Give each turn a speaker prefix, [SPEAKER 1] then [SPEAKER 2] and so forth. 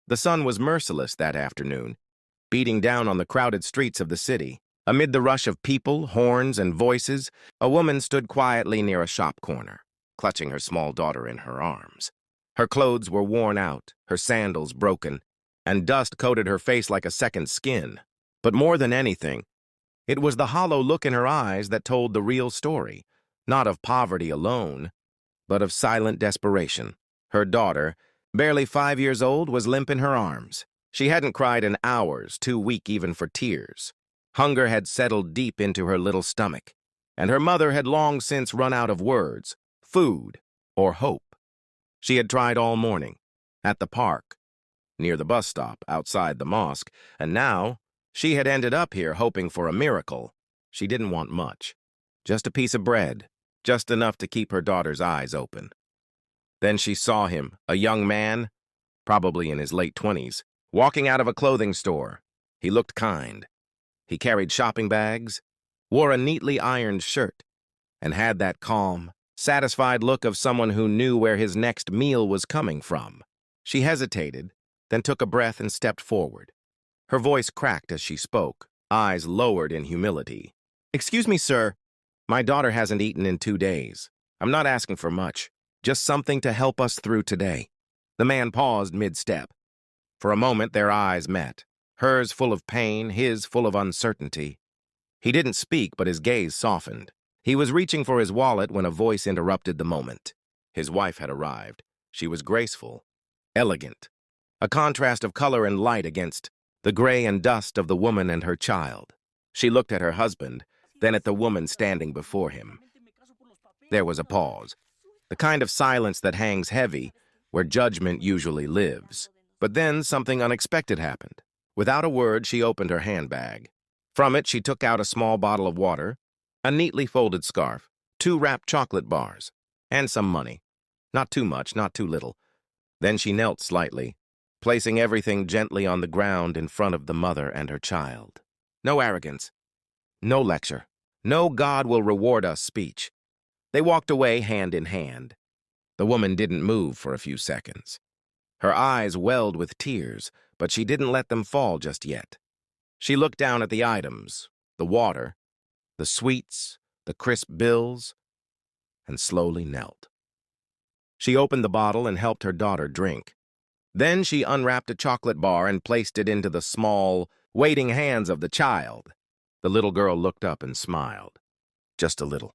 [SPEAKER 1] The sun was merciless that afternoon, beating down on the crowded streets of the city. Amid the rush of people, horns, and voices, a woman stood quietly near a shop corner, clutching her small daughter in her arms. Her clothes were worn out, her sandals broken, and dust coated her face like a second skin. But more than anything, it was the hollow look in her eyes that told the real story, not of poverty alone, but of silent desperation. Her daughter, barely 5 years old, was limp in her arms. She hadn't cried in hours, too weak even for tears. Hunger had settled deep into her little stomach, and her mother had long since run out of words, food, or hope. She had tried all morning, at the park, near the bus stop, outside the mosque, and now she had ended up here hoping for a miracle. She didn't want much. Just a piece of bread, just enough to keep her daughter's eyes open. Then she saw him, a young man, probably in his late 20s, walking out of a clothing store. He looked kind. He carried shopping bags, wore a neatly ironed shirt, and had that calm, satisfied look of someone who knew where his next meal was coming from. She hesitated, then took a breath and stepped forward. Her voice cracked as she spoke, eyes lowered in humility. "Excuse me, sir. My daughter hasn't eaten in 2 days. I'm not asking for much, just something to help us through today." The man paused mid-step. For a moment, their eyes met, hers full of pain, his full of uncertainty. He didn't speak, but his gaze softened. He was reaching for his wallet when a voice interrupted the moment. His wife had arrived. She was graceful, elegant, a contrast of color and light against the gray and dust of the woman and her child. She looked at her husband, then at the woman standing before him. There was a pause, the kind of silence that hangs heavy where judgment usually lives. But then something unexpected happened. Without a word, she opened her handbag. From it, she took out a small bottle of water, a neatly folded scarf, 2 wrapped chocolate bars, and some money. Not too much, not too little. Then she knelt slightly, placing everything gently on the ground in front of the mother and her child. No arrogance, no lecture, no "God will reward us" speech. They walked away hand in hand. The woman didn't move for a few seconds. Her eyes welled with tears, but she didn't let them fall just yet. She looked down at the items, the water, the sweets, the crisp bills, and slowly knelt. She opened the bottle and helped her daughter drink. Then she unwrapped a chocolate bar and placed it into the small, waiting hands of the child. The little girl looked up and smiled. Just a little.